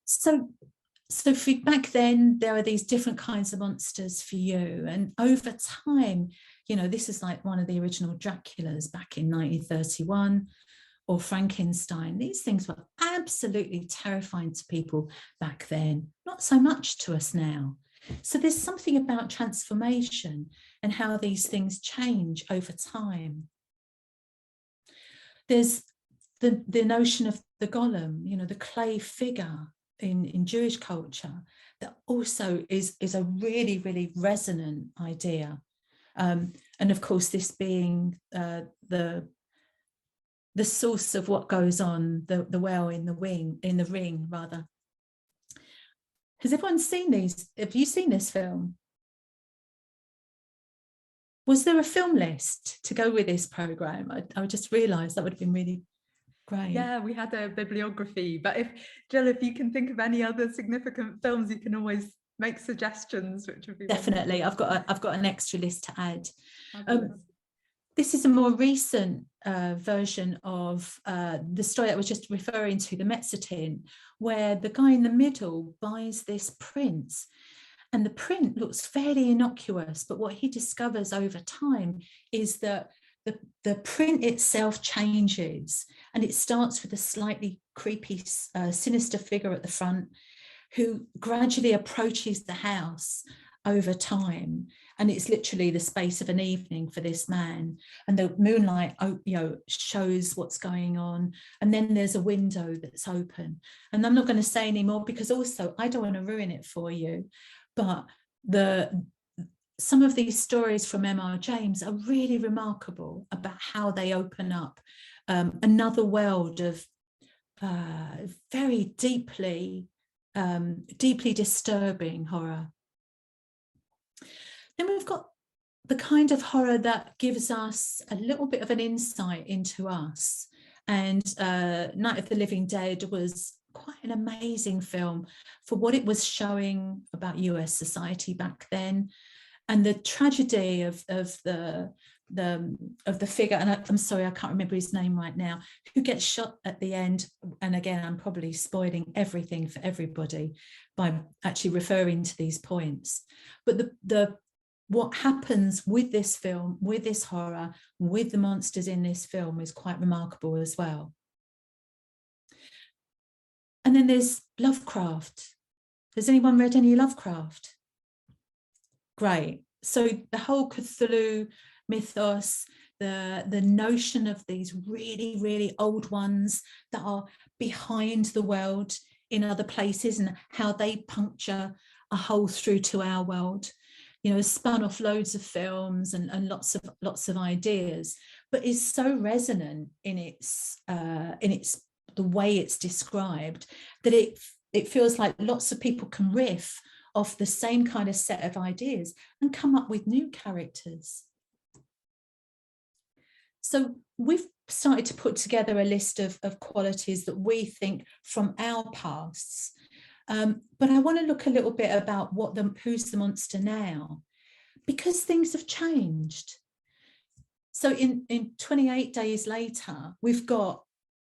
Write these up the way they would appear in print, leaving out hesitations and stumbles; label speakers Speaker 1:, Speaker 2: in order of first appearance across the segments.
Speaker 1: So back then, there are these different kinds of monsters for you. And over time, this is like one of the original Draculas back in 1931, or Frankenstein. These things were absolutely terrifying to people back then, not so much to us now. So there's something about transformation and how these things change over time. There's the notion of the golem, the clay figure in Jewish culture, that also is a really, really resonant idea. And of course, this being the source of what goes on, the well in the ring rather. Has everyone seen these? Have you seen this film? Was there a film list to go with this program? I just realized that would have been really great.
Speaker 2: Yeah, we had a bibliography, but Jill, if you can think of any other significant films, you can always make suggestions, which would be
Speaker 1: definitely wonderful. I've got an extra list to add. This is a more recent version of the story that I was just referring to, the Mezzotint, where the guy in the middle buys this print, and the print looks fairly innocuous, but what he discovers over time is that the print itself changes, and it starts with a slightly creepy, sinister figure at the front who gradually approaches the house over time. And it's literally the space of an evening for this man. And the moonlight, shows what's going on. And then there's a window that's open. And I'm not going to say any more because also I don't want to ruin it for you. But some of these stories from M.R. James are really remarkable about how they open up another world of very deeply disturbing horror. Then we've got the kind of horror that gives us a little bit of an insight into us. And Night of the Living Dead was quite an amazing film for what it was showing about US society back then, and the tragedy of the figure, and I'm sorry, I can't remember his name right now, who gets shot at the end. And again, I'm probably spoiling everything for everybody by actually referring to these points. But what happens with this film, with this horror, with the monsters in this film is quite remarkable as well. And then there's Lovecraft. Has anyone read any Lovecraft? Great. So the whole Cthulhu mythos, the notion of these really, really old ones that are behind the world in other places and how they puncture a hole through to our world, spun off loads of films and lots of ideas, but is so resonant in its the way it's described that it feels like lots of people can riff off the same kind of set of ideas and come up with new characters. So we've started to put together a list of qualities that we think from our pasts. But I want to look a little bit about who's the monster now, because things have changed. So in 28 Days Later, we've got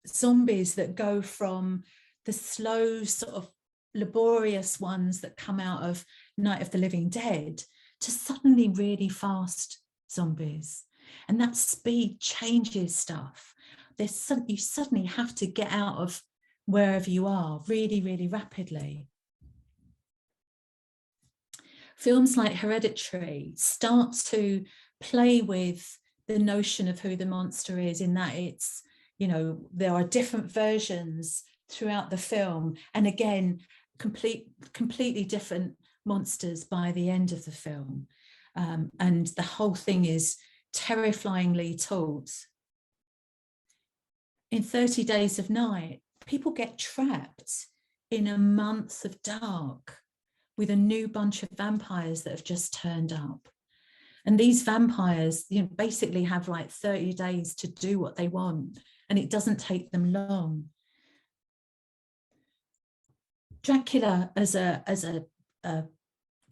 Speaker 1: zombies that go from the slow, sort of laborious ones that come out of Night of the Living Dead to suddenly really fast zombies. And that speed changes stuff. You suddenly have to get out of wherever you are really, really rapidly. Films like Hereditary start to play with the notion of who the monster is, in that it's, there are different versions throughout the film. And again, completely different monsters by the end of the film. And the whole thing is terrifyingly taught. In 30 Days of Night, people get trapped in a month of dark with a new bunch of vampires that have just turned up. And these vampires, basically have like 30 days to do what they want, and it doesn't take them long. Dracula as a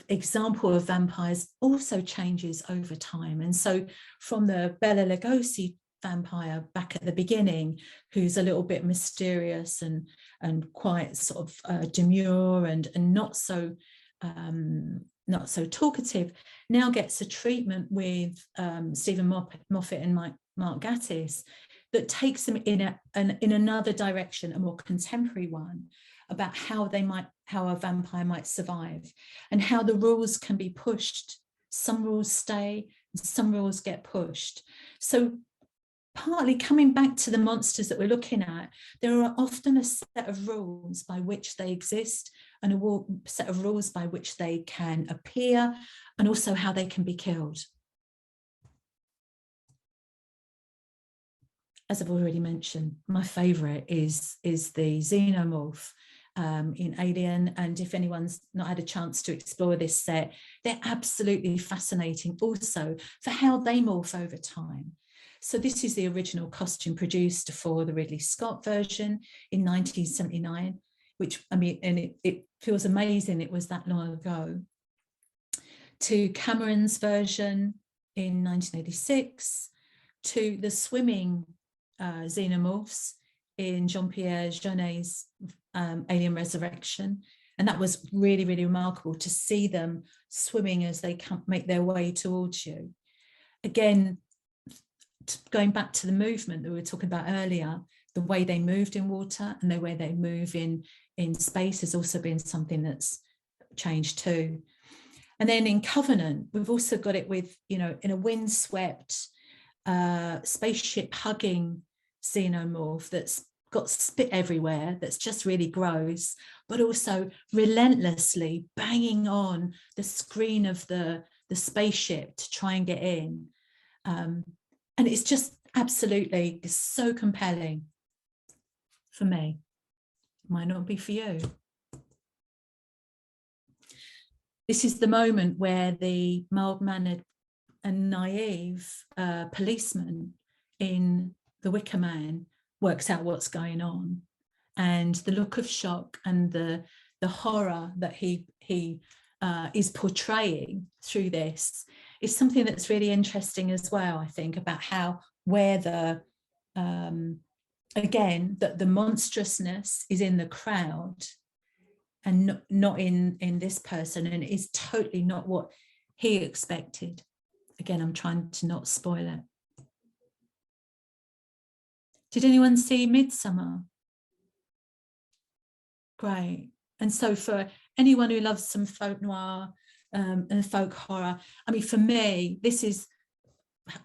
Speaker 1: example of vampires also changes over time. And so from the Bela Lugosi vampire back at the beginning, who's a little bit mysterious and quite sort of demure and not so talkative, now gets a treatment with Stephen Moffat and Mark Gatiss that takes them in another direction, a more contemporary one, about how a vampire might survive and how the rules can be pushed. Some rules stay, some rules get pushed. So partly coming back to the monsters that we're looking at, there are often a set of rules by which they exist and a set of rules by which they can appear, and also how they can be killed. As I've already mentioned, my favourite is the xenomorph in Alien, and if anyone's not had a chance to explore this set, they're absolutely fascinating also for how they morph over time. So this is the original costume produced for the Ridley Scott version in 1979, which, I mean, and it feels amazing it was that long ago, to Cameron's version in 1986, to the swimming xenomorphs in Jean-Pierre Jeunet's Alien Resurrection. And that was really, really remarkable to see them swimming as they make their way towards you. Again, going back to the movement that we were talking about earlier, the way they moved in water and the way they move in space has also been something that's changed too. And then in Covenant, we've also got it with, you know, in a windswept spaceship hugging xenomorph that's got spit everywhere, that's just really gross, but also relentlessly banging on the screen of the spaceship to try and get in. And it's just absolutely so compelling for me. Might not be for you. This is the moment where the mild-mannered and naive policeman in The Wicker Man works out what's going on, and the look of shock and the horror that he is portraying through this is something that's really interesting as well, I think, about how where the again, that the monstrousness is in the crowd and not in this person, and it is totally not what he expected. Again, I'm trying to not spoil it. Did anyone see Midsummer? Great. And so for anyone who loves some folk noir and folk horror, I mean, for me, this is,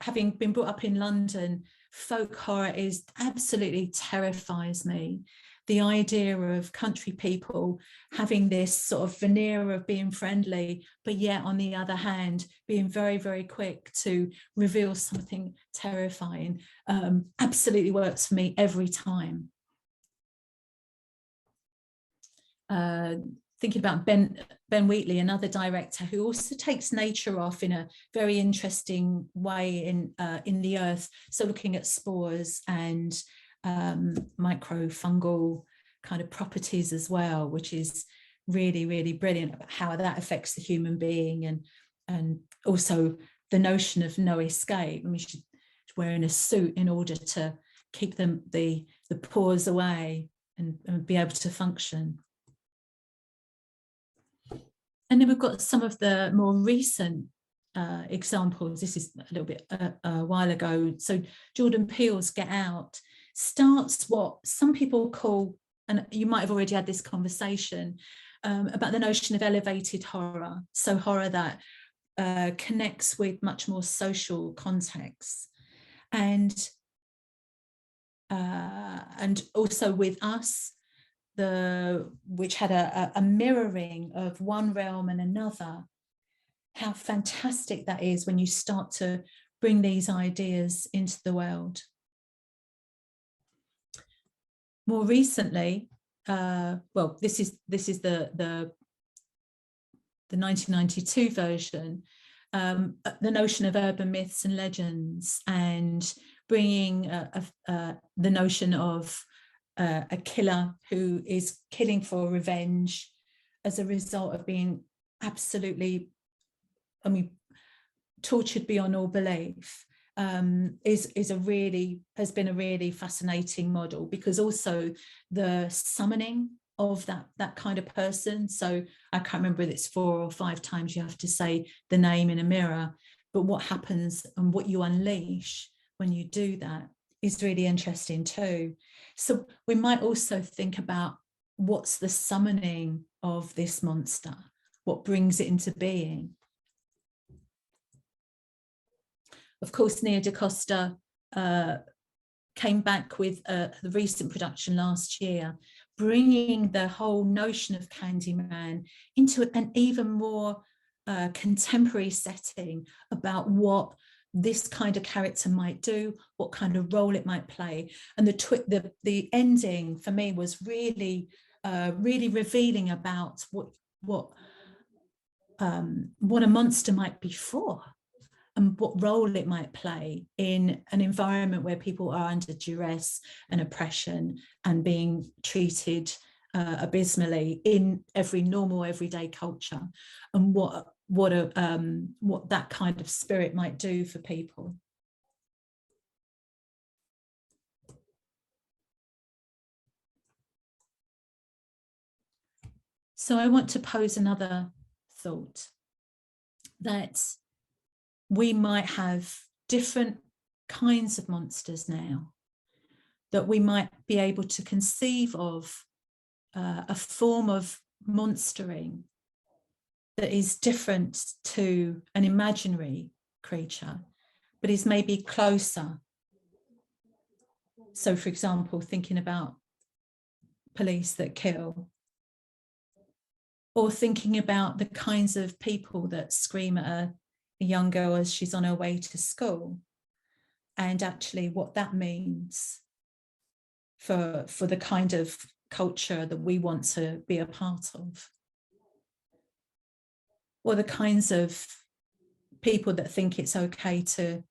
Speaker 1: having been brought up in London, folk horror is absolutely terrifies me. The idea of country people having this sort of veneer of being friendly, but yet on the other hand, being very, very quick to reveal something terrifying, absolutely works for me every time. Thinking about Ben Wheatley, another director who also takes nature off in a very interesting way in The Earth. So looking at spores and microfungal kind of properties as well, which is really, really brilliant about how that affects the human being, and also the notion of no escape. I mean, she's wearing a suit in order to keep the pores away and be able to function. And then we've got some of the more recent examples. This is a little bit a while ago. So Jordan Peele's Get Out starts what some people call, and you might have already had this conversation, about the notion of elevated horror. So horror that connects with much more social contexts. And also with Us, which had a mirroring of one realm and another. How fantastic that is when you start to bring these ideas into the world. More recently, well, this is the 1992 version, the notion of urban myths and legends, and bringing the notion of a killer who is killing for revenge as a result of being absolutely, I mean, tortured beyond all belief. has been a really fascinating model, because also the summoning of that kind of person. So I can't remember if it's 4 or 5 times you have to say the name in a mirror, but what happens and what you unleash when you do that is really interesting too. So we might also think about what's the summoning of this monster, what brings it into being. Of course, Nia DaCosta came back with the recent production last year, bringing the whole notion of Candyman into an even more contemporary setting about what this kind of character might do, what kind of role it might play. And the ending for me was really revealing about what a monster might be for, and what role it might play in an environment where people are under duress and oppression and being treated abysmally in every normal everyday culture, and what that kind of spirit might do for people. So I want to pose another thought, that we might have different kinds of monsters now, that we might be able to conceive of a form of monstering that is different to an imaginary creature, but is maybe closer. So, for example, thinking about police that kill, or thinking about the kinds of people that scream at a young girl as she's on her way to school, and actually what that means for the kind of culture that we want to be a part of. Or the kinds of people that think it's okay to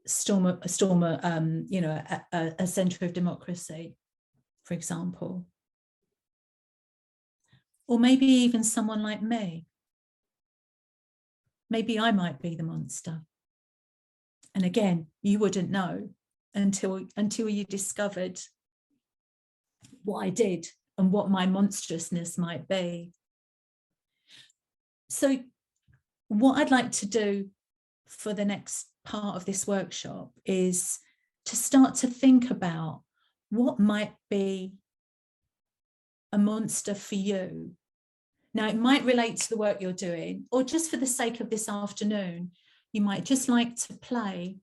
Speaker 1: storm a centre of democracy, for example. Or maybe even someone like me. Maybe I might be the monster. And again, you wouldn't know until you discovered what I did and what my monstrousness might be. So what I'd like to do for the next part of this workshop is to start to think about what might be a monster for you. Now, it might relate to the work you're doing, or just for the sake of this afternoon, you might just like to play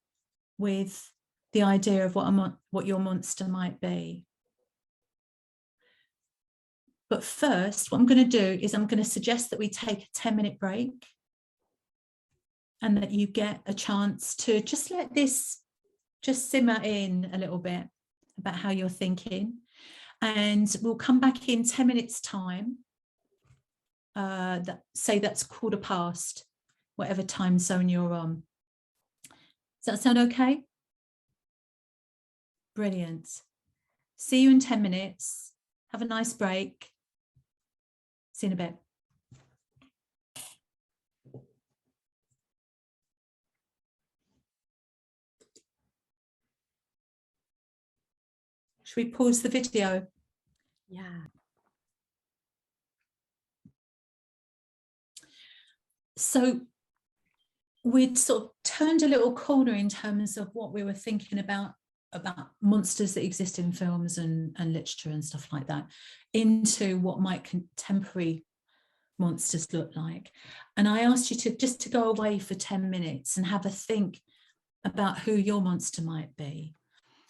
Speaker 1: with the idea of what your monster might be. But first, what I'm going to do is I'm going to suggest that we take a 10-minute break, and that you get a chance to just let this just simmer in a little bit about how you're thinking. And we'll come back in 10 minutes time. Say that's past, whatever time zone you're on. Does that sound okay? Brilliant. See you in 10 minutes. Have a nice break. See you in a bit. Should we pause the video?
Speaker 2: Yeah.
Speaker 1: So we'd sort of turned a little corner in terms of what we were thinking about monsters that exist in films and literature and stuff like that, into what might contemporary monsters look like. And I asked you to go away for 10 minutes and have a think about who your monster might be.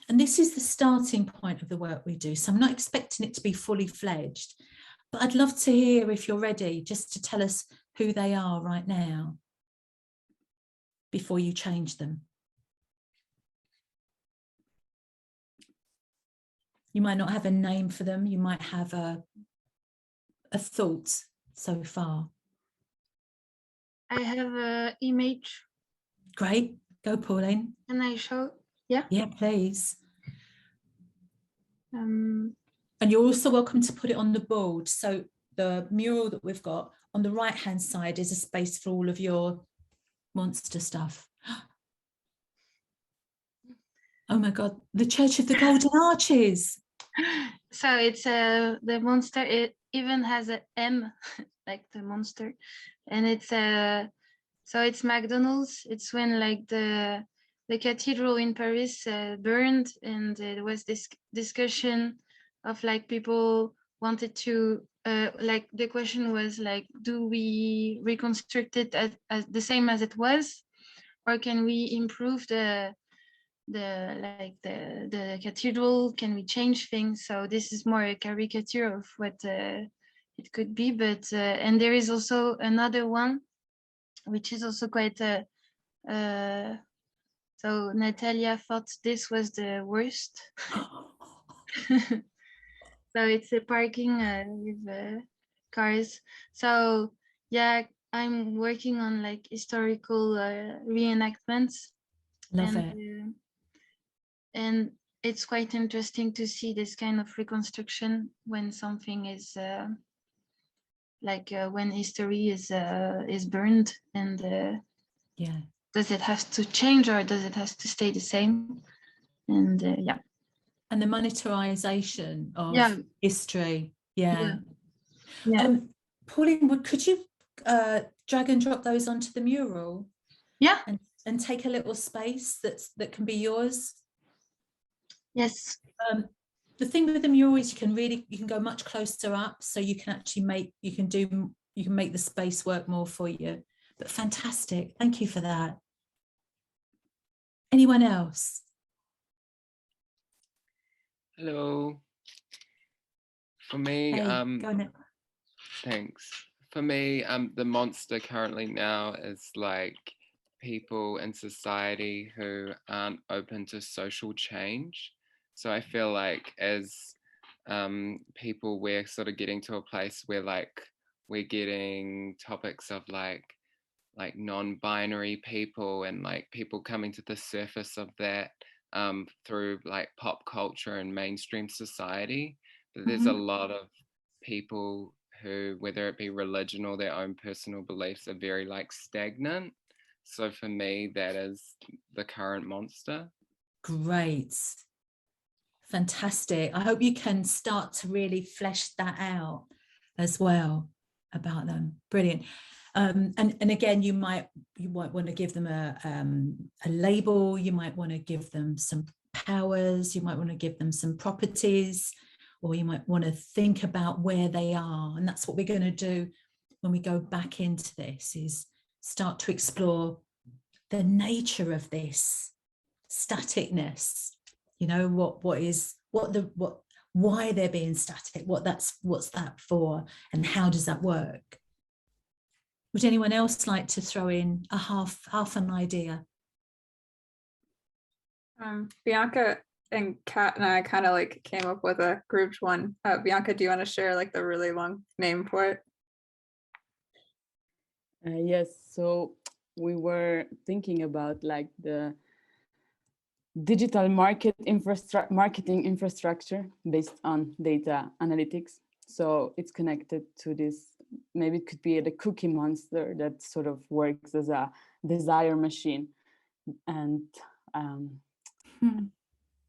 Speaker 1: And this is the starting point of the work we do. So I'm not expecting it to be fully fledged, but I'd love to hear, if you're ready, just to tell us who they are right now before you change them. You might not have a name for them. You might have a thought so far.
Speaker 3: I have an image.
Speaker 1: Great. Go, Pauline.
Speaker 3: Can I show? Yeah?
Speaker 1: Yeah, please.
Speaker 3: Um,
Speaker 1: And you're also welcome to put it on the board. So the mural that we've got on the right-hand side is a space for all of your monster stuff. Oh my God, the Church of the Golden Arches.
Speaker 3: So it's the monster. It even has a M, like the monster, and it's so it's McDonald's. It's when like the cathedral in Paris burned, and there was this discussion of like people wanted to like the question was like, do we reconstruct it as the same as it was, or can we improve the cathedral? Can we change things? So this is more a caricature of what it could be, but and there is also another one which is also quite so Natalia thought this was the worst. So it's a parking with cars. So yeah, I'm working on like historical reenactments.
Speaker 1: Love
Speaker 3: and
Speaker 1: it.
Speaker 3: And it's quite interesting to see this kind of reconstruction when something is like when history is burned, and
Speaker 1: Yeah.
Speaker 3: does it have to change or does it have to stay the same? And yeah.
Speaker 1: And the monetarization of
Speaker 3: Yeah.
Speaker 1: history. Yeah.
Speaker 3: Yeah.
Speaker 1: Pauline, could you drag and drop those onto the mural?
Speaker 3: Yeah.
Speaker 1: And take a little space that can be yours?
Speaker 3: Yes.
Speaker 1: The thing with the mural is you can go much closer up, so you can actually make the space work more for you. But fantastic, thank you for that. Anyone else?
Speaker 4: Hello. For me,
Speaker 1: Hey, go on.
Speaker 4: thanks. For me, the monster currently now is like people in society who aren't open to social change. So I feel like as people, we're sort of getting to a place where like we're getting topics of like non-binary people and like people coming to the surface of that through like pop culture and mainstream society. But there's a lot of people who, whether it be religion or their own personal beliefs, are very like stagnant. So for me, that is the current monster.
Speaker 1: Great. Fantastic. I hope you can start to really flesh that out as well about them. Brilliant. And again, you might want to give them a label. You might want to give them some powers. You might want to give them some properties, or you might want to think about where they are. And that's what we're going to do when we go back into this, is start to explore the nature of this staticness. You know, why they're being static, what's that for, and how does that work? Would anyone else like to throw in a half an idea?
Speaker 5: Bianca and Kat and I kind of like came up with a grouped one. Bianca, do you want to share like the really long name for it?
Speaker 6: Yes, so we were thinking about like the digital marketing infrastructure based on data analytics. So it's connected to this, maybe it could be the cookie monster that sort of works as a desire machine. And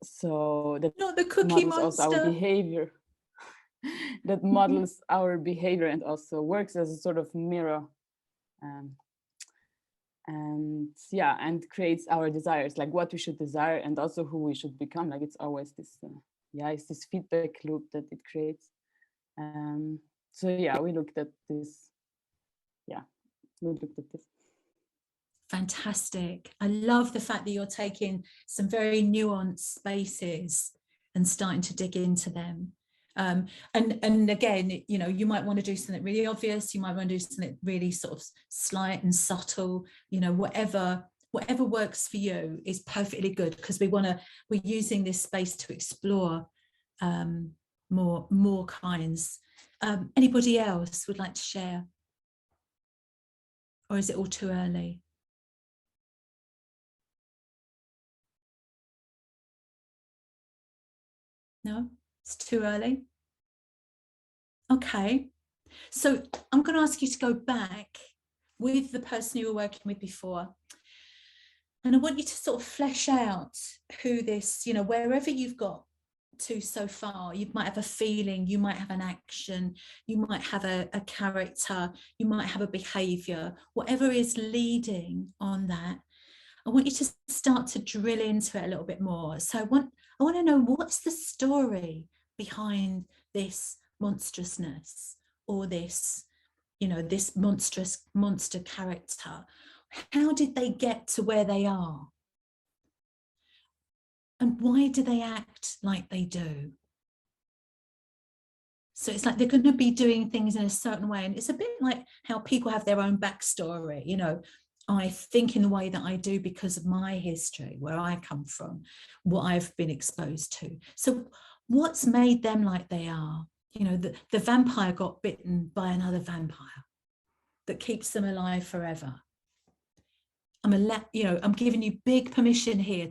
Speaker 6: so that
Speaker 1: Not the cookie
Speaker 6: models
Speaker 1: monster.
Speaker 6: also our behavior, that models our behavior and also works as a sort of mirror. And yeah, and creates our desires, like what we should desire and also who we should become. Like it's always this it's this feedback loop that it creates. So yeah, we looked at this.
Speaker 1: Fantastic. I love the fact that you're taking some very nuanced spaces and starting to dig into them. And again, you know, you might want to do something really obvious, you might want to do something really sort of slight and subtle, you know, whatever works for you is perfectly good, because we're using this space to explore more kinds. Anybody else would like to share? Or is it all too early? No, it's too early. Okay, so I'm going to ask you to go back with the person you were working with before. And I want you to sort of flesh out who this, you know, wherever you've got to so far, you might have a feeling, you might have an action, you might have a character, you might have a behavior, whatever is leading on that. I want you to start to drill into it a little bit more. So I want to know, what's the story behind this monstrousness, or this, you know, this monster character? How did they get to where they are? And why do they act like they do? So it's like they're going to be doing things in a certain way. And it's a bit like how people have their own backstory. You know, I think in the way that I do because of my history, where I come from, what I've been exposed to. So what's made them like they are? You know, the vampire got bitten by another vampire that keeps them alive forever. I'm giving you big permission here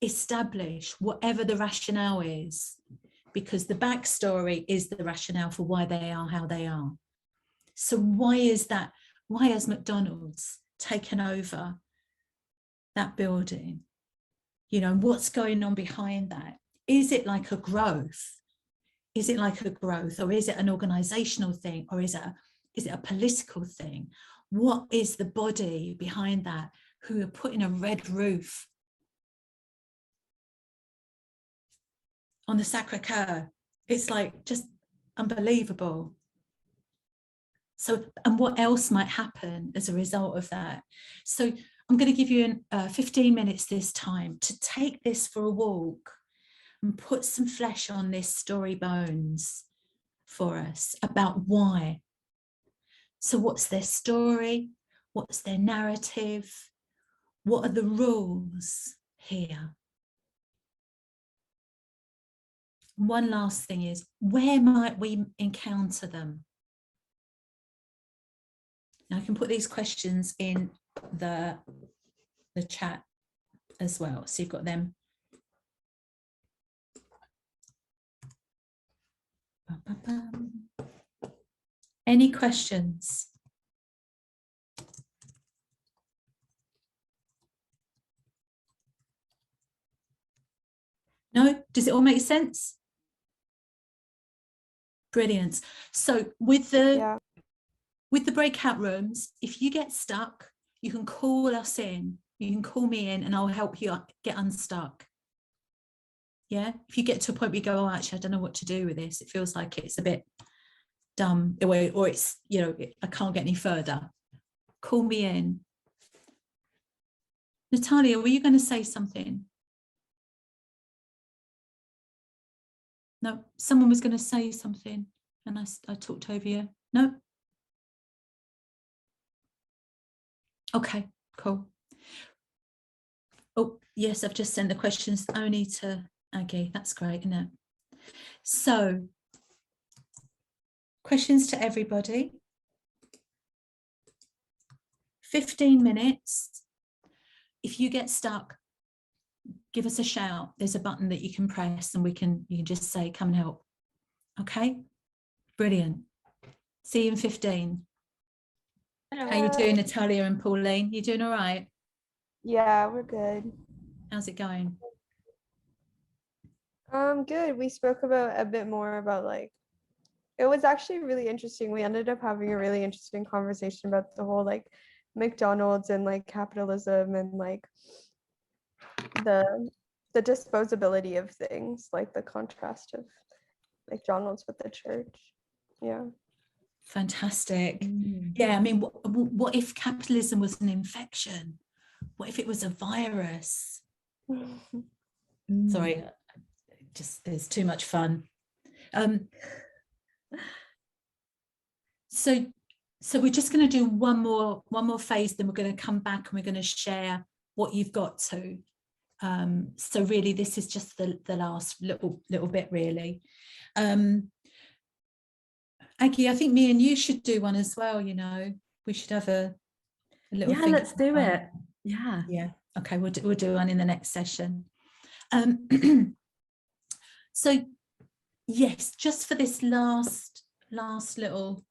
Speaker 1: establish whatever the rationale is, because the backstory is the rationale for why they are how they are. So why is that? Why has McDonald's taken over that building? You know, what's going on behind that? Is it like a growth? Is it like a growth, or is it an organizational thing, or is it a political thing? What is the body behind that, who are putting a red roof on the Sacré-Cœur? It's like just unbelievable. So, and what else might happen as a result of that? So I'm going to give you 15 minutes this time to take this for a walk and put some flesh on this story bones for us about why. So what's their story? What's their narrative? What are the rules here? One last thing is, where might we encounter them? Now I can put these questions in the chat as well, so you've got them. Any questions? No? Does it all make sense? Brilliant. So with the breakout rooms, if you get stuck, you can call us in. You can call me in and I'll help you get unstuck. Yeah, if you get to a point where you go, oh, actually, I don't know what to do with this. It feels like it's a bit dumb, or it's, you know, I can't get any further. Call me in. Natalia, were you going to say something? No, someone was going to say something and I talked over you. No? Okay, cool. Oh, yes, I've just sent the questions only to Aggie. That's great, isn't it? So, questions to everybody. 15 minutes. If you get stuck, give us a shout. There's a button that you can press and you can just say, come and help. Okay, brilliant. See you in 15. Hello. How you doing, Natalia and Pauline? You doing all right?
Speaker 7: Yeah, we're good.
Speaker 1: How's it going?
Speaker 7: Good. We spoke about a bit more about, like, it was actually really interesting. We ended up having a really interesting conversation about the whole, like, McDonald's and, like, capitalism and, like, the disposability of things, like the contrast of McDonald's with the church. Yeah.
Speaker 1: Fantastic. Yeah, I mean, what if capitalism was an infection? What if it was a virus? Sorry, just there's too much fun. So we're just going to do one more phase, then we're going to come back and we're going to share what you've got to. So really, this is just the last little bit, really. Aggie, I think me and you should do one as well. You know, we should have a little.
Speaker 2: Yeah, let's do it. Yeah.
Speaker 1: Yeah. Okay, we'll do one in the next session. So yes, just for this last little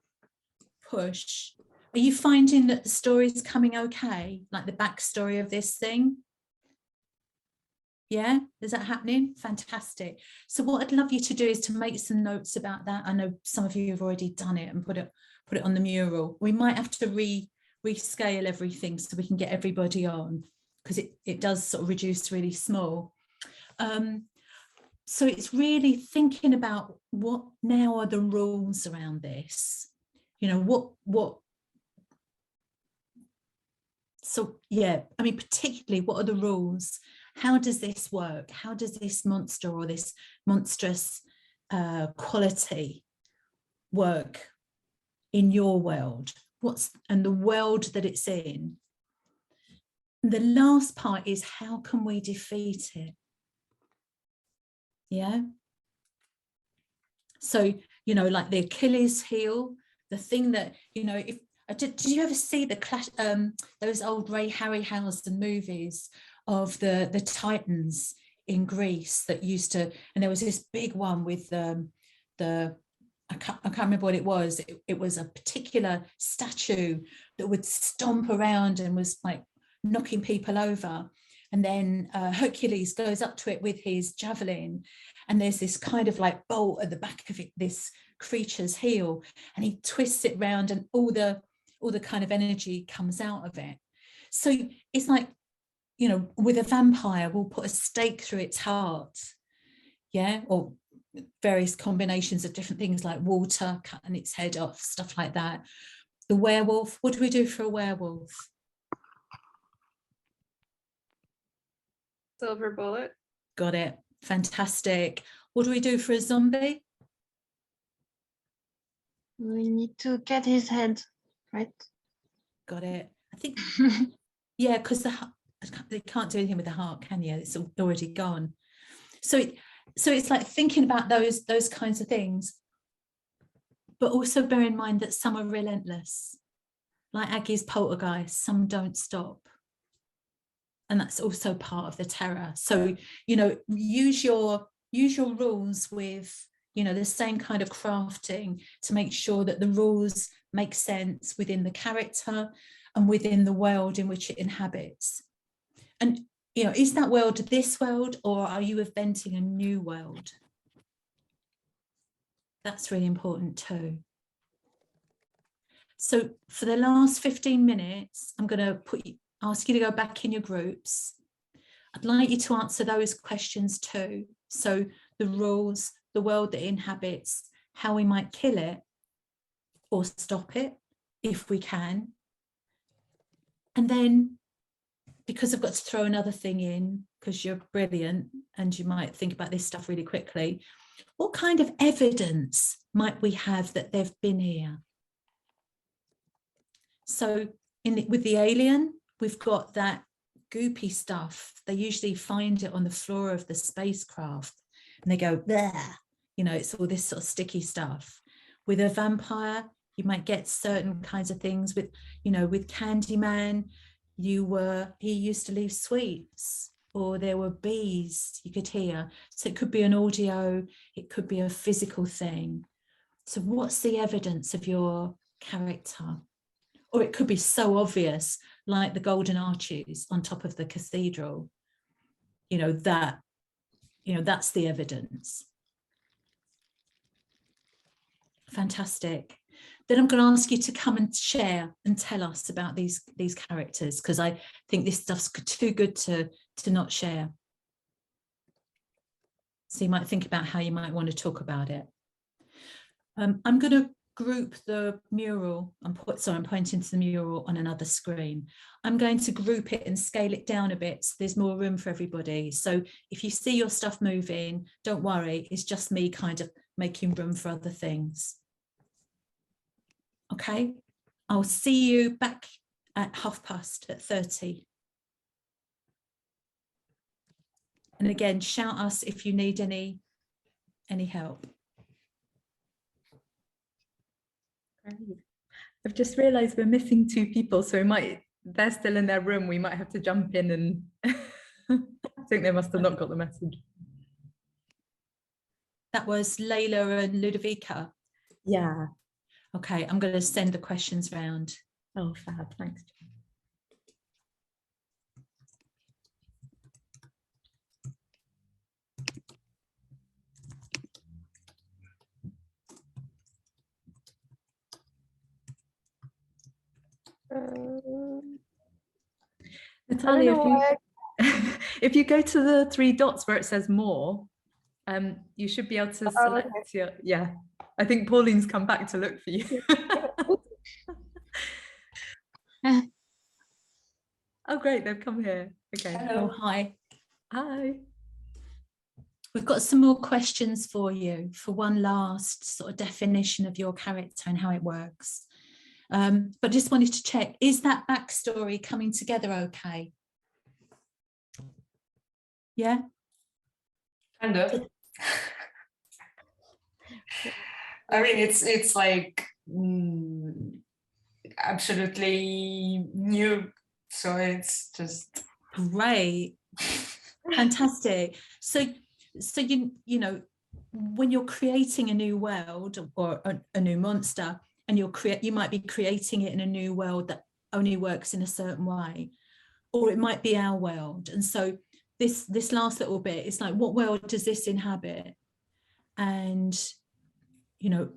Speaker 1: push, Are you finding that the story is coming okay? Like the backstory of this thing? Yeah, is that happening? Fantastic. So what I'd love you to do is to make some notes about that. I know some of you have already done it and put it on the mural. We might have to rescale everything so we can get everybody on, because it does sort of reduce really small. So it's really thinking about what now are the rules around this. You know, so yeah, I mean, particularly what are the rules? How does this work? How does this monster or this monstrous quality work in your world? And the world that it's in? The last part is, how can we defeat it? Yeah. So, you know, like the Achilles heel, the thing that, you know, if did you ever see the clash, those old Ray Harryhausen movies of the Titans in Greece that used to, and there was this big one with I can't remember what it was. It was a particular statue that would stomp around and was like knocking people over. And then Hercules goes up to it with his javelin, and there's this kind of like bolt at the back of it, this creature's heel, and he twists it round, and all the kind of energy comes out of it. So it's like, you know, with a vampire, we'll put a stake through its heart, yeah, or various combinations of different things like water, cutting its head off, stuff like that. The werewolf, what do we do for a werewolf?
Speaker 5: Silver bullet.
Speaker 1: Got it. Fantastic. What do we do for a zombie?
Speaker 3: We need to cut his head, right?
Speaker 1: Got it. I think, yeah, because they can't do anything with the heart, can you? It's already gone. So it's like thinking about those kinds of things, but also bear in mind that some are relentless, like Aggie's poltergeist. Some don't stop, and that's also part of the terror. So, you know, use your rules with, you know, the same kind of crafting to make sure that the rules make sense within the character and within the world in which it inhabits. And, you know, is that world this world, or are you inventing a new world? That's really important too. So for the last 15 minutes, I'm going to ask you to go back in your groups. I'd like you to answer those questions too. So the rules, the world that it inhabits, how we might kill it or stop it if we can. And then, because I've got to throw another thing in, because you're brilliant and you might think about this stuff really quickly, what kind of evidence might we have that they've been here? So with the alien, we've got that goopy stuff. They usually find it on the floor of the spacecraft and they go, there, you know, it's all this sort of sticky stuff. With a vampire, you might get certain kinds of things. With, you know, with Candyman, he used to leave sweets, or there were bees you could hear. So it could be an audio, it could be a physical thing. So what's the evidence of your character? Or it could be so obvious, like the golden arches on top of the cathedral. You know, that's the evidence. Fantastic. Then I'm going to ask you to come and share and tell us about these characters, because I think this stuff's too good to not share. So you might think about how you might want to talk about it. I'm going to group the mural. I'm pointing to the mural on another screen. I'm going to group it and scale it down a bit so there's more room for everybody. So if you see your stuff moving, don't worry, it's just me kind of making room for other things. Okay, I'll see you back at 30:30. And again, shout us if you need any help.
Speaker 2: I've just realized we're missing 2 people, so they're still in their room. We might have to jump in and I think they must have not got the message.
Speaker 1: That was Layla and Ludovica.
Speaker 2: Yeah.
Speaker 1: Okay, I'm going to send the questions round.
Speaker 2: Oh, fab, thanks. Natalia, if you go to the 3 dots where it says more, you should be able to select your, yeah. I think Pauline's come back to look for you. Oh, great, they've come here. Okay.
Speaker 1: Oh, hi.
Speaker 2: Hi.
Speaker 1: We've got some more questions for you for one last sort of definition of your character and how it works. But just wanted to check, is that backstory coming together okay? Yeah?
Speaker 8: Kind of. I mean, it's like absolutely new. So it's just
Speaker 1: great. Fantastic. So you know, when you're creating a new world or a new monster, and you might be creating it in a new world that only works in a certain way, or it might be our world. And so this last little bit is like, what world does this inhabit? And you know,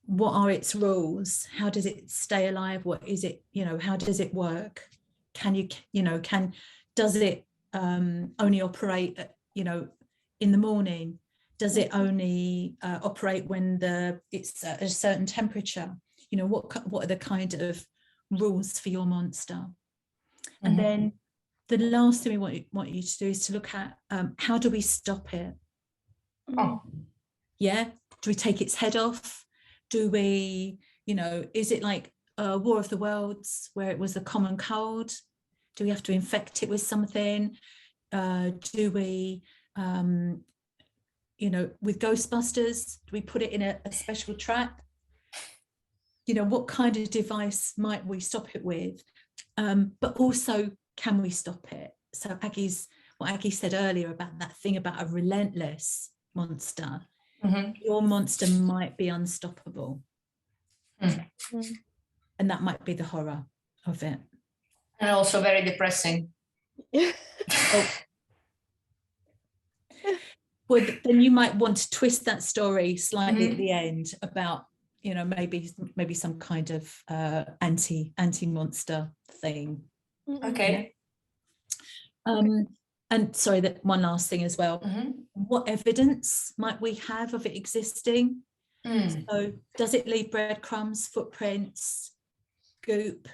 Speaker 1: what are its rules? How does it stay alive? What is it, you know, how does it work? Does it only operate, you know, in the morning? Does it only operate when it's at a certain temperature? You know, what are the kind of rules for your monster? And then the last thing we want you to do is to look at how do we stop it?
Speaker 8: Oh.
Speaker 1: Yeah, do we take its head off? Do we, you know, is it like War of the Worlds where it was the common cold? Do we have to infect it with something? Do we, you know, with Ghostbusters, do we put it in a special trap? You know, what kind of device might we stop it with? But also, can we stop it? So what Aggie said earlier about that thing about a relentless monster, your monster might be unstoppable. And that might be the horror of it.
Speaker 8: And also very depressing.
Speaker 1: Well, then you might want to twist that story slightly at the end about, you know, maybe some kind of anti-monster thing.
Speaker 8: Okay.
Speaker 1: And sorry, that one last thing as well. What evidence might we have of it existing? So does it leave breadcrumbs, footprints, goop?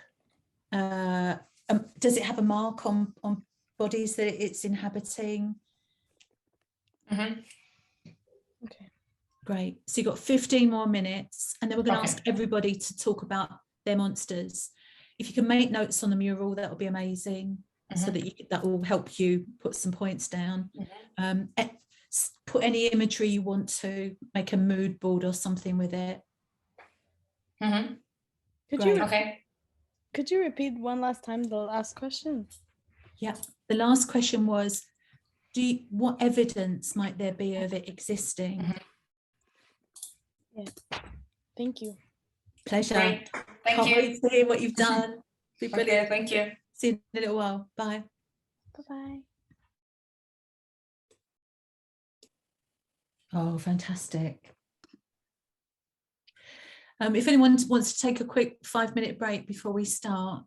Speaker 1: Does it have a mark on bodies that it's inhabiting?
Speaker 7: Okay.
Speaker 1: Great. So you've got 15 more minutes, and then we're going to ask everybody to talk about their monsters. If you can make notes on the mural, that will be amazing. So that will help you put some points down. Put any imagery you want to, make a mood board or something with it.
Speaker 9: Could you repeat one last time the last question?
Speaker 1: Yeah, the last question was, what evidence might there be of it existing?
Speaker 9: Yeah, thank you.
Speaker 1: Pleasure.
Speaker 8: Great. Thank you.
Speaker 1: Wait to hear what you've done. Be brilliant.
Speaker 8: Okay, thank you.
Speaker 1: See you in a little while. Bye.
Speaker 9: Bye-bye.
Speaker 1: Oh, fantastic. If anyone wants to take a quick 5-minute break before we start,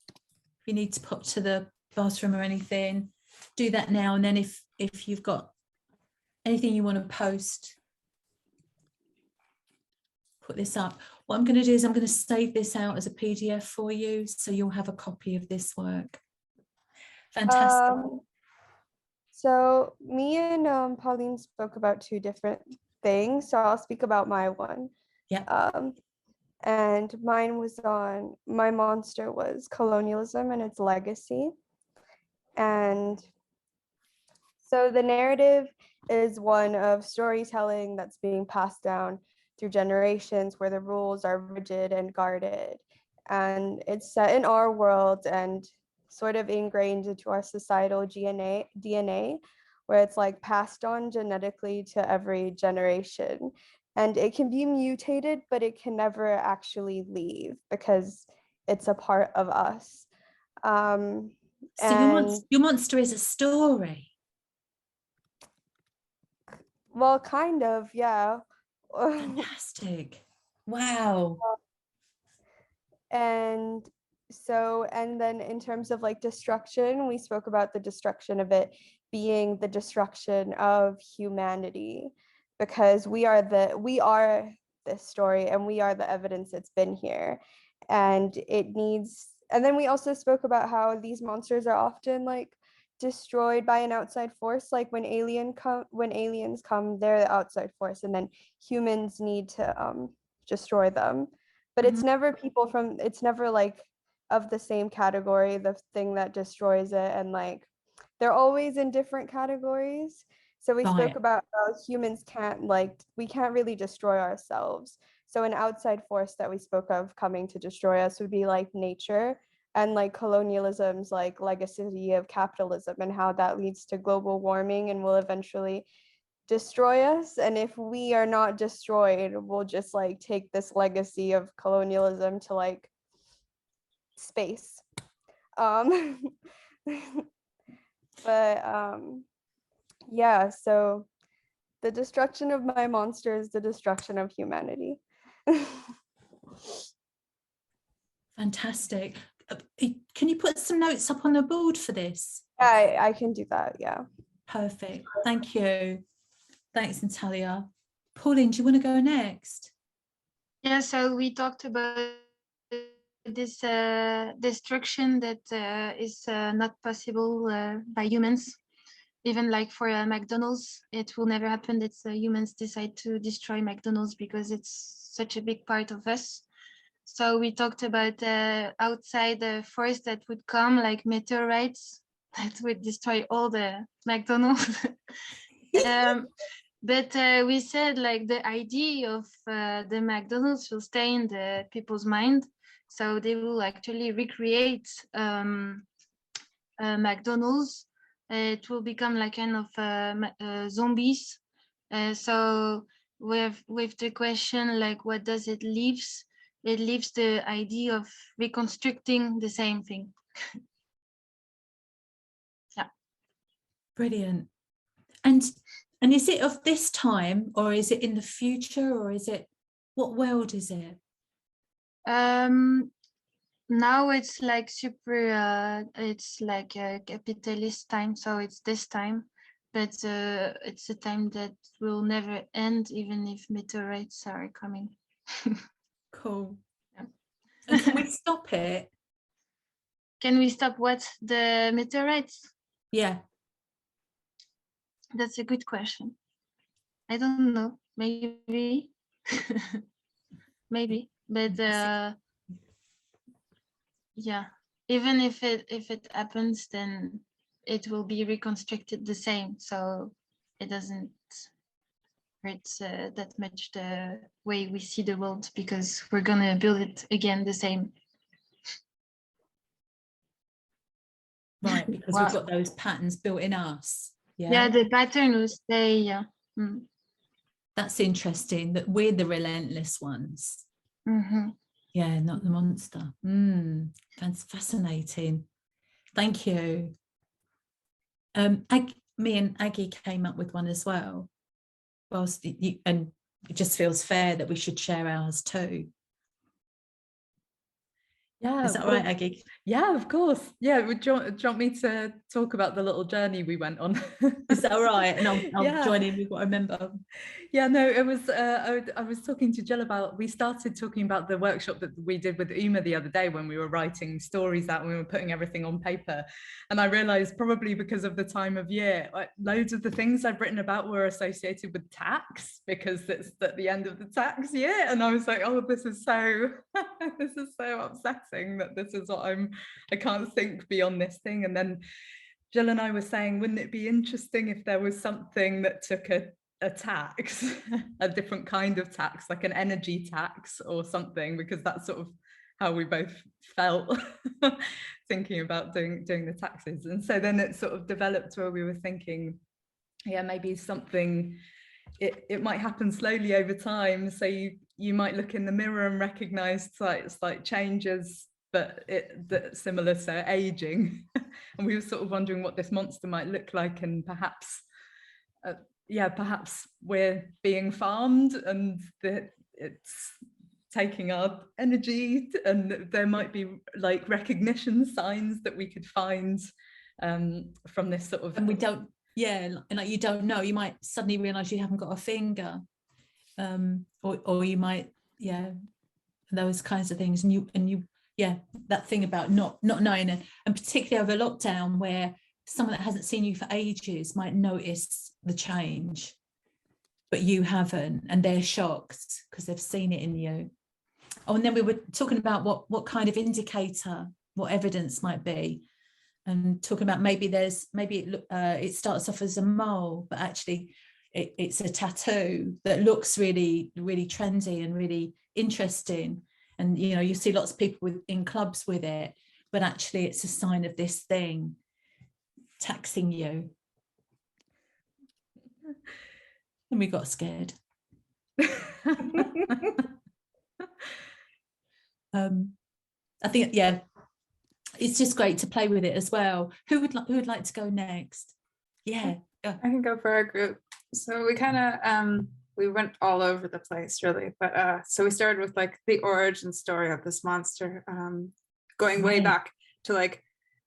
Speaker 1: if you need to pop to the bathroom or anything, do that now. And then if you've got anything you want to post, put this up. What I'm going to do is I'm going to save this out as a PDF for you, so you'll have a copy of this work. Fantastic.
Speaker 7: So me and Pauline spoke about 2 different things, so I'll speak about my one.
Speaker 1: Yeah.
Speaker 7: And mine was my monster was colonialism and its legacy. And so the narrative is one of storytelling that's being passed down through generations, where the rules are rigid and guarded. And it's set in our world and sort of ingrained into our societal DNA, where it's like passed on genetically to every generation. and it can be mutated, but it can never actually leave because it's a part of us.
Speaker 1: So your monster is a story.
Speaker 7: Well, kind of, yeah.
Speaker 1: Fantastic. Wow.
Speaker 7: And then in terms of like destruction, we spoke about the destruction of it being the destruction of humanity, because we are this story, and we are the evidence that's been here, and then we also spoke about how these monsters are often like destroyed by an outside force, like when aliens come, they're the outside force, and then humans need to destroy them. But it's never it's never like of the same category, the thing that destroys it, and like they're always in different categories. So we spoke about how humans we can't really destroy ourselves. So an outside force that we spoke of coming to destroy us would be like nature, and like colonialism's like legacy of capitalism, and how that leads to global warming and will eventually destroy us. And if we are not destroyed, we'll just like take this legacy of colonialism to like space. Yeah, so the destruction of my monster is the destruction of humanity.
Speaker 1: Fantastic. Can you put some notes up on the board for this?
Speaker 7: I can do that, yeah.
Speaker 1: Perfect. Thank you. Thanks, Natalia. Pauline, do you want to go next?
Speaker 3: Yeah, so we talked about this destruction that is not possible by humans. Even like for McDonald's, it will never happen that humans decide to destroy McDonald's because it's such a big part of us. So we talked about outside force that would come, like meteorites that would destroy all the McDonald's. But we said like the idea of the McDonald's will stay in the people's mind. So they will actually recreate McDonald's. It will become like kind of zombies. So with the question like what does it leaves? It leaves the idea of reconstructing the same thing. Yeah.
Speaker 1: Brilliant. And is it of this time, or is it in the future, or is it, what world is it?
Speaker 3: Now it's like super, it's like a capitalist time, so it's this time, but it's a time that will never end, even if meteorites are coming.
Speaker 1: Cool. Yeah. And can we stop it?
Speaker 3: Can we stop what? The meteorites?
Speaker 1: Yeah.
Speaker 3: That's a good question. I don't know, maybe. Maybe, but yeah, even if it happens, then it will be reconstructed the same, so it doesn't hurt that much the way we see the world, because we're gonna build it again the same.
Speaker 1: Right, because we've got those patterns built in us.
Speaker 3: Yeah, the pattern will stay. Yeah.
Speaker 1: That's interesting, that we're the relentless ones. Yeah, not the monster. That's fascinating. Thank you. Me and Aggie came up with one as well. And it just feels fair that we should share ours too.
Speaker 2: Yeah,
Speaker 1: is that right, Aggie?
Speaker 2: Yeah, of course. Yeah, do you want me to talk about the little journey we went on?
Speaker 1: Is that right? And I'll join in with what I remember.
Speaker 2: Yeah, no, it was, I was talking to Jill about, we started talking about the workshop that we did with Uma the other day when we were writing stories out and we were putting everything on paper. And I realized, probably because of the time of year, loads of the things I've written about were associated with tax, because it's at the end of the tax year. And I was like, oh, this is so, this is so upsetting that this is what I can't think beyond this thing. And then Jill and I were saying, wouldn't it be interesting if there was something that took a tax, a different kind of tax, like an energy tax or something, because that's sort of how we both felt thinking about doing the taxes. And so then it sort of developed where we were thinking, yeah, maybe something it might happen slowly over time. So you might look in the mirror and recognize slight changes, but that's similar to aging. And we were sort of wondering what this monster might look like, and perhaps perhaps we're being farmed and that it's taking our energy, and there might be like recognition signs that we could find from this sort of.
Speaker 1: And we don't, like you don't know, you might suddenly realize you haven't got a finger, or you might, those kinds of things. And you that thing about not knowing, and particularly over lockdown, where someone that hasn't seen you for ages might notice the change, but you haven't, and they're shocked because they've seen it in you. Oh, and then we were talking about what kind of indicator, what evidence might be, and talking about maybe it starts off as a mole, but actually it's a tattoo that looks really, really trendy and really interesting. And you see lots of people in clubs with it, but actually it's a sign of this thing taxing you. And we got scared. I think, it's just great to play with it as well. Who would like to go next? I
Speaker 5: can go for our group. So we kind of we went all over the place, really, but so we started with like the origin story of this monster, going way back to like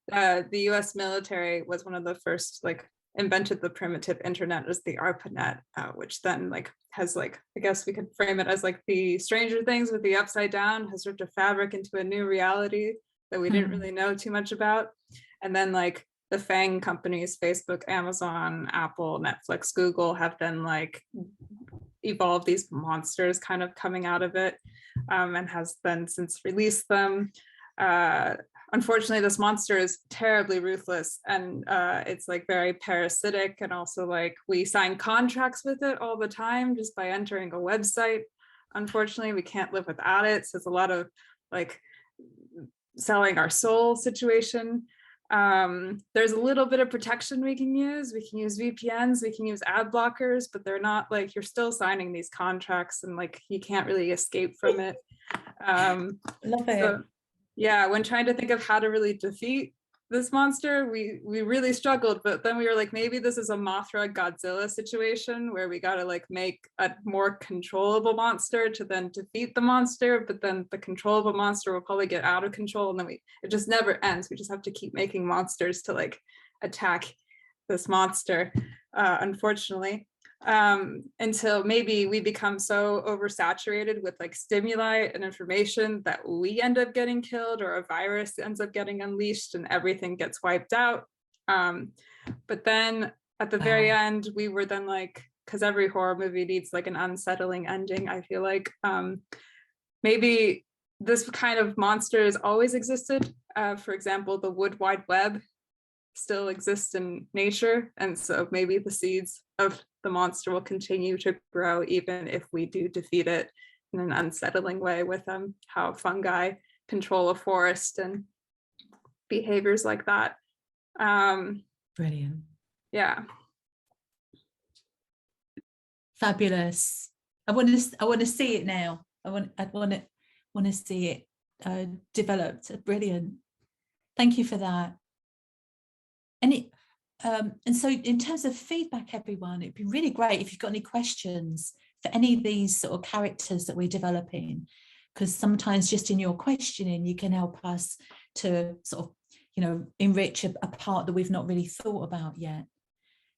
Speaker 5: the US military was one of the first, like, invented the primitive internet as the ARPANET, which then like has, like, I guess we could frame it as like the Stranger Things with the upside down, has ripped a fabric into a new reality that we didn't really know too much about. And then like the FANG companies, Facebook, Amazon, Apple, Netflix, Google, have then like evolved these monsters kind of coming out of it, and has then since released them. Unfortunately, this monster is terribly ruthless, and it's like very parasitic, and also like we sign contracts with it all the time just by entering a website. Unfortunately, we can't live without it. So it's a lot of like selling our soul situation. There's a little bit of protection we can use. We can use VPNs, we can use ad blockers, but they're not like, you're still signing these contracts and like you can't really escape from it.
Speaker 1: Love it.
Speaker 5: So, yeah, when trying to think of how to really defeat this monster, we really struggled, but then we were like, maybe this is a Mothra Godzilla situation where we got to like make a more controllable monster to then defeat the monster, but then the controllable monster will probably get out of control, and then it just never ends. We just have to keep making monsters to like attack this monster, unfortunately. Until maybe we become so oversaturated with like stimuli and information that we end up getting killed, or a virus ends up getting unleashed and everything gets wiped out. But then at the very end, we were then like, because every horror movie needs like an unsettling ending, I feel like, maybe this kind of monster has always existed. For example, the Wood Wide Web still exists in nature, and so maybe the seeds of the monster will continue to grow even if we do defeat it in an unsettling way, with how fungi control a forest and behaviors like that.
Speaker 1: Brilliant.
Speaker 5: Yeah.
Speaker 1: Fabulous. I want to see it now. I want to see it developed. Brilliant. Thank you for that. And so in terms of feedback, everyone, it'd be really great if you've got any questions for any of these sort of characters that we're developing, because sometimes just in your questioning, you can help us to sort of, enrich a part that we've not really thought about yet.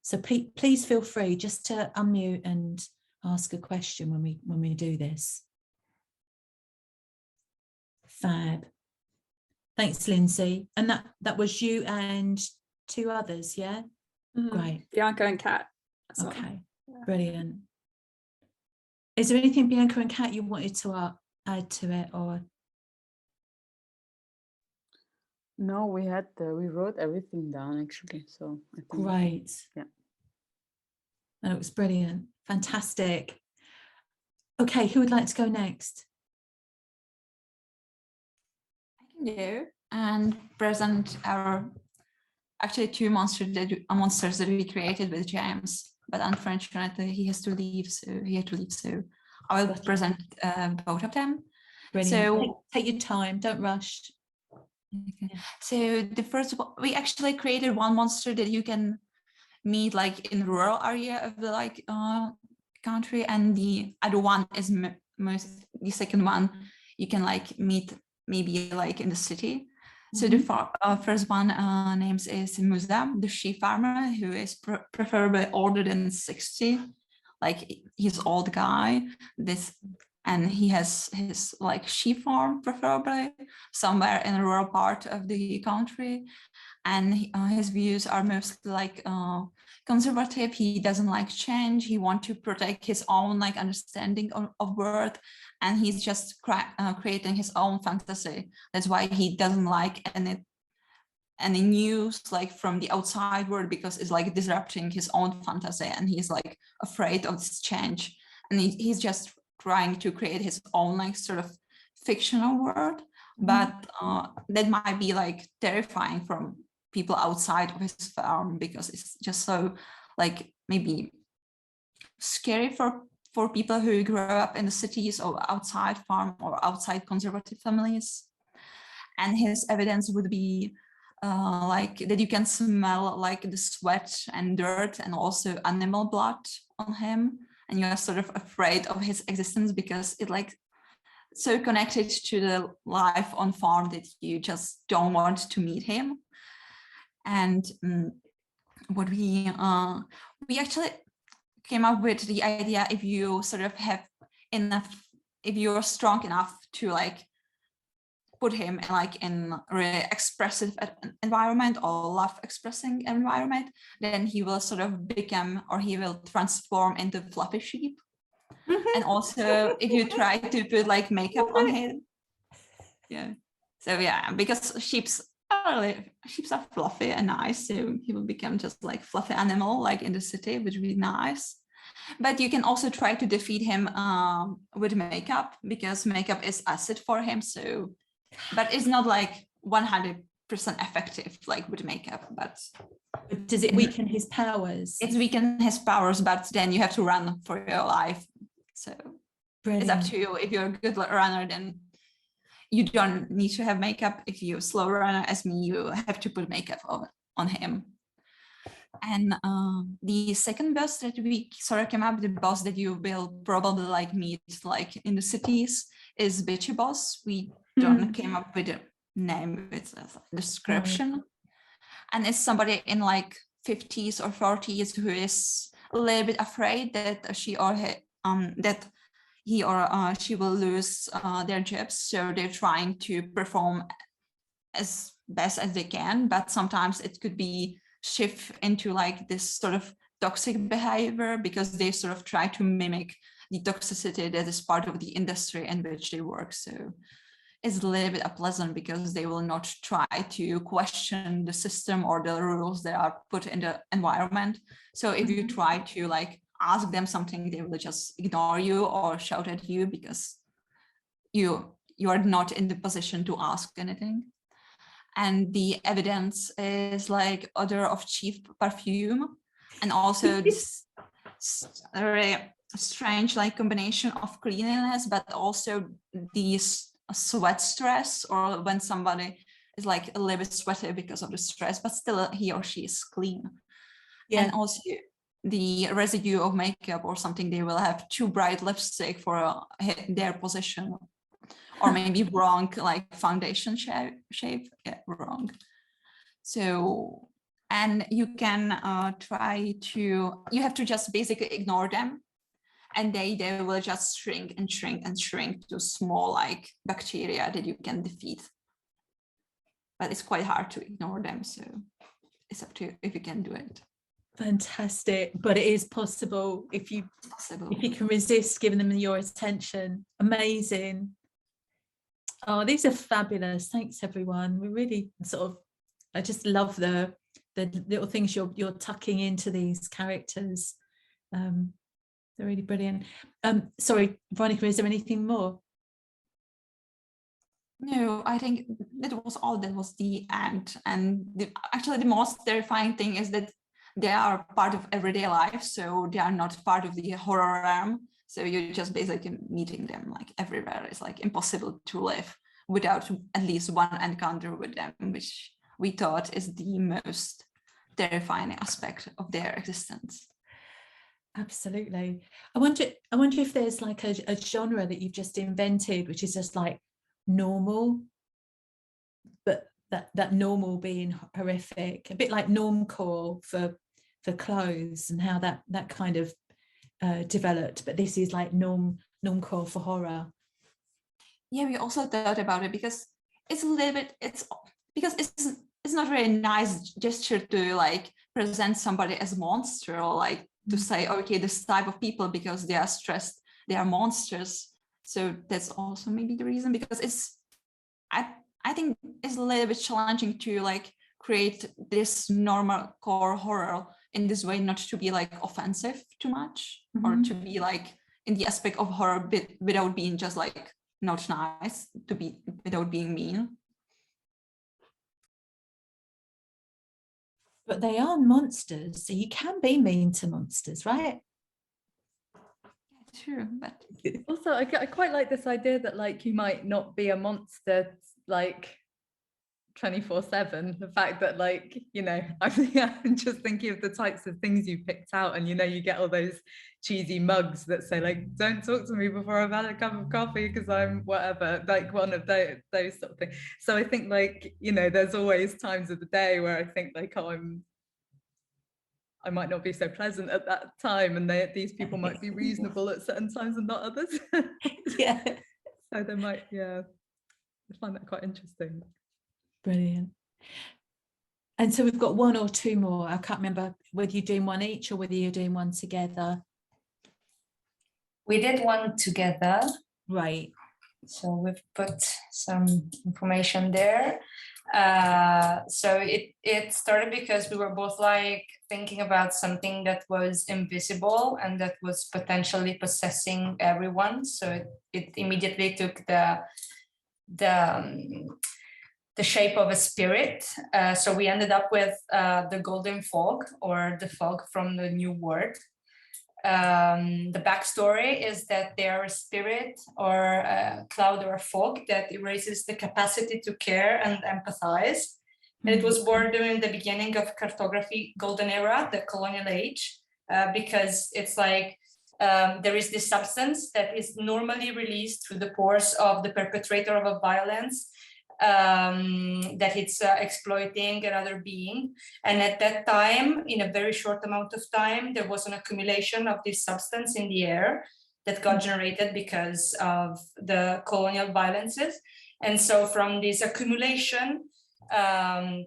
Speaker 1: So please feel free just to unmute and ask a question when we do this. Fab. Thanks, Lindsay. And that was you and 2 others, yeah? Great.
Speaker 5: Bianca and Kat.
Speaker 1: Okay, brilliant. Is there anything, Bianca and Kat, you wanted to add to it, or?
Speaker 6: No, we wrote everything down actually, so I think,
Speaker 1: great.
Speaker 6: Yeah.
Speaker 1: And it was brilliant, fantastic. Okay, who would like to go next?
Speaker 10: I can do and present our actually 2 monsters that we created with GIMs. but unfortunately he has to leave. So I will present both of them.
Speaker 1: Brilliant.
Speaker 10: So
Speaker 1: take your time, don't rush.
Speaker 10: okay. So the first one, we actually created one monster that you can meet like in the rural area of the like country, and the other one is the second one you can like meet maybe like in the city. So the first one names is Musa, the sheep farmer, who is preferably older than 60. Like he's old guy. And he has his like sheep farm, preferably somewhere in a rural part of the country. And his views are mostly like conservative. He doesn't like change. He wants to protect his own like understanding of world, and he's just creating his own fantasy. That's why he doesn't like any news like from the outside world, because it's like disrupting his own fantasy, and he's like afraid of this change. And he's just trying to create his own like sort of fictional world, but that might be like terrifying from people outside of his farm, because it's just so like maybe scary for people who grow up in the cities or outside farm or outside conservative families. And his evidence would be like that you can smell like the sweat and dirt and also animal blood on him, and you're sort of afraid of his existence because it like so connected to the life on farm that you just don't want to meet him. And what we actually came up with the idea, if you sort of have enough, if you're strong enough to like put him in like in a really expressive environment or love expressing environment, then he will sort of become, or he will transform into fluffy sheep. And also if you try to put like makeup on him, so yeah, because sheeps are fluffy and nice, so he will become just like fluffy animal like in the city, which would be nice. But you can also try to defeat him with makeup, because makeup is acid for him. So, but it's not like 100% effective like with makeup. But
Speaker 1: does it weaken his powers?
Speaker 10: It weakens his powers, but then you have to run for your life. So Brilliant. It's up to you. If you're a good runner, then you don't need to have makeup. If you're a slow runner as me, you have to put makeup on him. And the second boss that we sort of came up, the boss that you will probably like meet like in the cities, is Bitchy Boss. We don't came up with a name, it's a description. And it's somebody in like 50s or 40s who is a little bit afraid that she or he or she will lose their jobs. So they're trying to perform as best as they can, but sometimes it could be shift into like this sort of toxic behavior, because they sort of try to mimic the toxicity that is part of the industry in which they work. So it's a little bit unpleasant, because they will not try to question the system or the rules that are put in the environment. So if you try to like ask them something, they will just ignore you or shout at you, because you are not in the position to ask anything. And the evidence is like odor of cheap perfume, and also this very strange like combination of cleanliness, but also these sweat stress, or when somebody is like a little bit sweaty because of the stress, but still he or she is clean. And also the residue of makeup or something, they will have too bright lipstick for their position, or maybe wrong like foundation shape, wrong. So, and you can you have to just basically ignore them, and they will just shrink and shrink and shrink to small like bacteria that you can defeat. But it's quite hard to ignore them, so it's up to you if you can do it.
Speaker 1: Fantastic. But it is possible if you can resist giving them your attention. Amazing. Oh, these are fabulous. Thanks everyone. We really I just love the little things you're tucking into these characters. They're really brilliant. Sorry, Veronica, is there anything more?
Speaker 10: No, I think that was all. That was the end. And actually the most terrifying thing is that they are part of everyday life, so they are not part of the horror realm. So you're just basically meeting them like everywhere. It's like impossible to live without at least one encounter with them, which we thought is the most terrifying aspect of their existence.
Speaker 1: Absolutely. I wonder if there's like a genre that you've just invented, which is just like normal, but that normal being horrific, a bit like normcore for clothes, and how that kind of developed, but this is like normcore for horror.
Speaker 10: Yeah, we also thought about it because it's a little bit, it's not very nice gesture to like present somebody as a monster, or like to say, okay, this type of people, because they are stressed, they are monsters. So that's also maybe the reason, because it's, I think it's a little bit challenging to like create this normal core horror in this way, not to be like offensive too much, or to be like in the aspect of horror without being just like not nice, to be without being mean.
Speaker 1: But they are monsters, so you can be mean to monsters, right?
Speaker 10: True, but
Speaker 2: also I quite like this idea that like you might not be a monster like 24/7. The fact that like, you know, I'm just thinking of the types of things you picked out, and you know, you get all those cheesy mugs that say like, don't talk to me before I've had a cup of coffee because I'm whatever, like one of those sort of things. So I think like, you know, there's always times of the day where I think like, oh, I might not be so pleasant at that time, and these people might be reasonable at certain times and not others.
Speaker 1: Yeah.
Speaker 2: So they might, yeah, I find that quite interesting.
Speaker 1: Brilliant. And so we've got one or two more. I can't remember whether you're doing one each or whether you're doing one together.
Speaker 8: We did one together.
Speaker 1: Right.
Speaker 8: So we've put some information there. So it started because we were both like thinking about something that was invisible and that was potentially possessing everyone. So it immediately took the shape of a spirit. So we ended up with the golden fog, or the fog from the New World. The backstory is that they are a spirit or a cloud or a fog that erases the capacity to care and empathize. And it was born during the beginning of cartography golden era, the colonial age, because it's like there is this substance that is normally released through the pores of the perpetrator of a violence that it's exploiting another being. And at that time, in a very short amount of time, there was an accumulation of this substance in the air that got generated because of the colonial violences. And so from this accumulation, the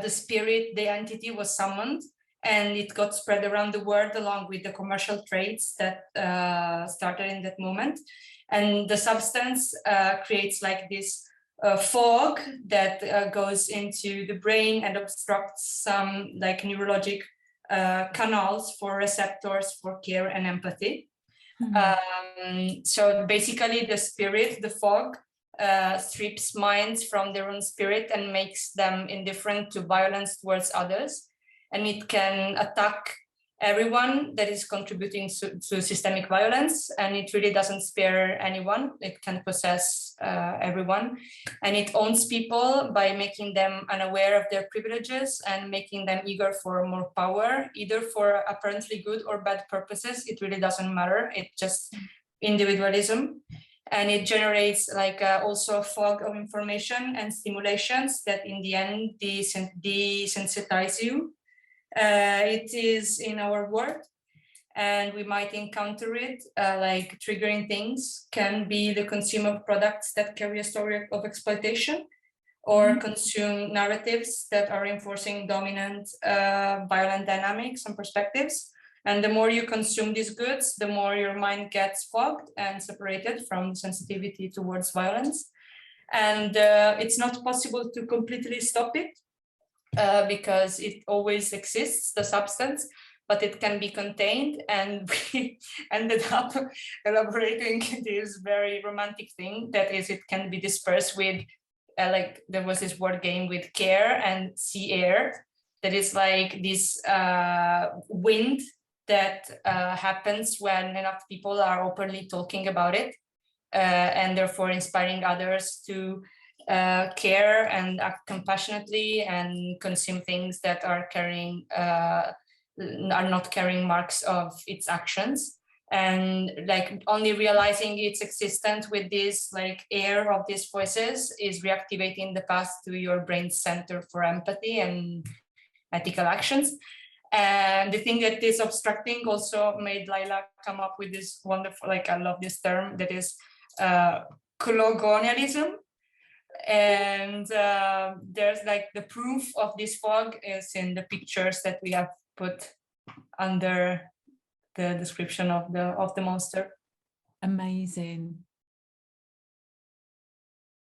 Speaker 8: spirit, the entity was summoned, and it got spread around the world along with the commercial trades that started in that moment. And the substance creates like this fog that goes into the brain and obstructs some like neurologic canals for receptors for care and empathy. So basically the spirit, the fog, strips minds from their own spirit and makes them indifferent to violence towards others. And it can attack everyone that is contributing to systemic violence, and it really doesn't spare anyone. It can possess everyone, and it owns people by making them unaware of their privileges and making them eager for more power, either for apparently good or bad purposes. It really doesn't matter. It's just individualism, and it generates like also a fog of information and stimulations that in the end desensitize you. It is in our world, and we might encounter it, like triggering things can be the consumer of products that carry a story of exploitation, or consume narratives that are enforcing dominant violent dynamics and perspectives. And the more you consume these goods, the more your mind gets fogged and separated from sensitivity towards violence. And it's not possible to completely stop it. Because it always exists, the substance, but it can be contained. And we ended up elaborating this very romantic thing that is, it can be dispersed with, like there was this word game with care and sea air. that is like this wind that happens when enough people are openly talking about it, and therefore inspiring others to care and act compassionately and consume things that are not carrying marks of its actions. And like only realizing its existence with this like air of these voices is reactivating the path to your brain's center for empathy and ethical actions. And the thing that is obstructing also made Laila come up with this wonderful, like I love this term, that is colonialism. And there's like the proof of this fog is in the pictures that we have put under the description of the monster.
Speaker 1: Amazing.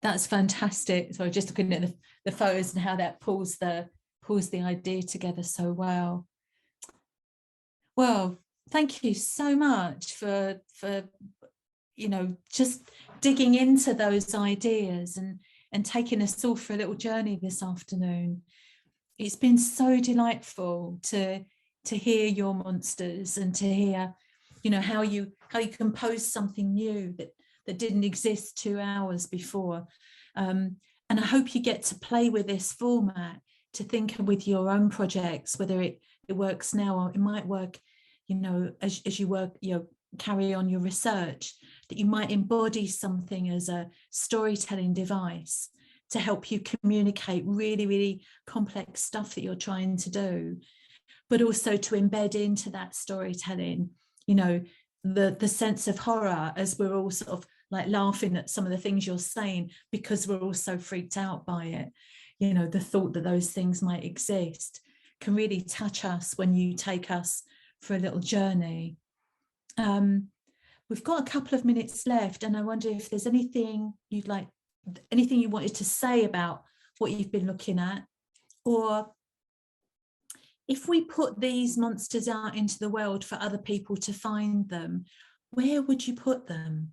Speaker 1: That's fantastic. So just looking at the photos and how that pulls the idea together so well. Well, thank you so much for just digging into those ideas and taking us all for a little journey this afternoon. It's been so delightful to hear your monsters and to hear, how you compose something new that didn't exist 2 hours before. And I hope you get to play with this format, to think with your own projects, whether it works now or it might work, as you work, carry on your research, that you might embody something as a storytelling device to help you communicate really, really complex stuff that you're trying to do, but also to embed into that storytelling, the sense of horror, as we're all sort of like laughing at some of the things you're saying because we're all so freaked out by it. The thought that those things might exist can really touch us when you take us for a little journey. We've got a couple of minutes left, and I wonder if there's anything you wanted to say about what you've been looking at, or if we put these monsters out into the world for other people to find them, where would you put them?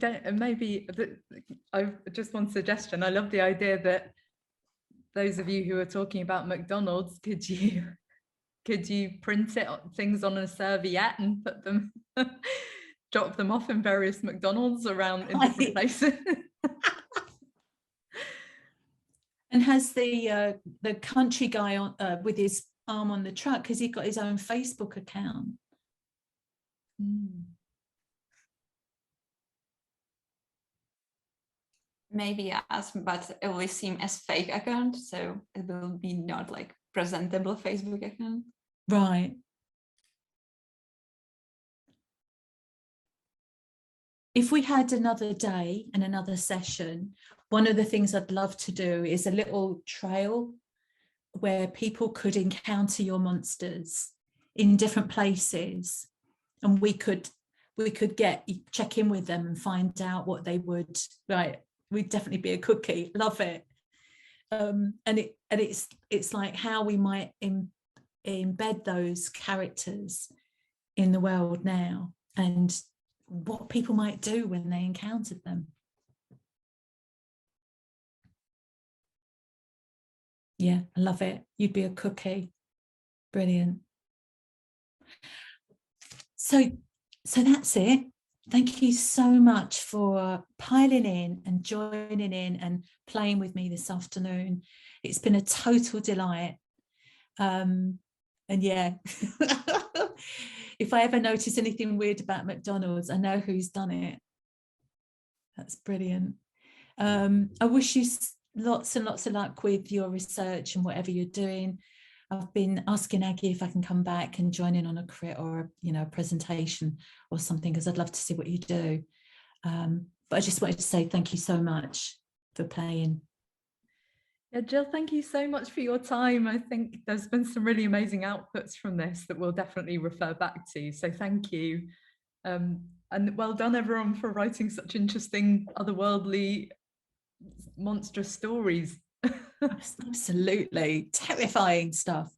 Speaker 2: I just one suggestion. I love the idea that those of you who are talking about McDonald's, could you print things on a serviette and put them, drop them off in various McDonald's around in different places?
Speaker 1: And has the country guy on with his arm on the truck, has he got his own Facebook account?
Speaker 10: Maybe yes, but it will seem as fake account, so it will be not like presentable Facebook account.
Speaker 1: Right. If we had another day and another session, one of the things I'd love to do is a little trail where people could encounter your monsters in different places, and we could check in with them and find out what they would. Right, we'd definitely be a cookie. Love it. And it's like how we might embed those characters in the world now, and what people might do when they encountered them. Yeah, I love it. You'd be a cookie. Brilliant. So that's it. Thank you so much for piling in and joining in and playing with me this afternoon. It's been a total delight. And yeah, if I ever notice anything weird about McDonald's, I know who's done it. That's brilliant. I wish you lots and lots of luck with your research and whatever you're doing. I've been asking Aggie if I can come back and join in on a crit or a presentation or something, because I'd love to see what you do. But I just wanted to say thank you so much for playing.
Speaker 2: Yeah, Jill, thank you so much for your time. I think there's been some really amazing outputs from this that we'll definitely refer back to. So thank you. And well done, everyone, for writing such interesting, otherworldly, monstrous stories.
Speaker 1: Absolutely terrifying stuff.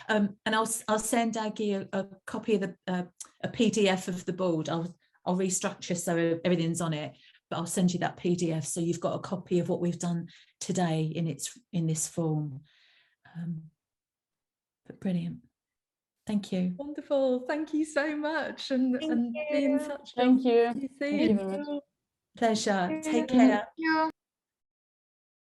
Speaker 1: And I'll send Aggie a copy of the a PDF of the board. I'll restructure so everything's on it, but I'll send you that PDF so you've got a copy of what we've done today in this form. But brilliant. Thank you.
Speaker 2: Wonderful. Thank you so much, and be in touch.
Speaker 6: Thank you.
Speaker 2: See you
Speaker 6: Thank you
Speaker 2: soon.
Speaker 6: very much.
Speaker 1: Pleasure.
Speaker 5: Thank
Speaker 1: Take
Speaker 5: you.
Speaker 1: care.
Speaker 3: you.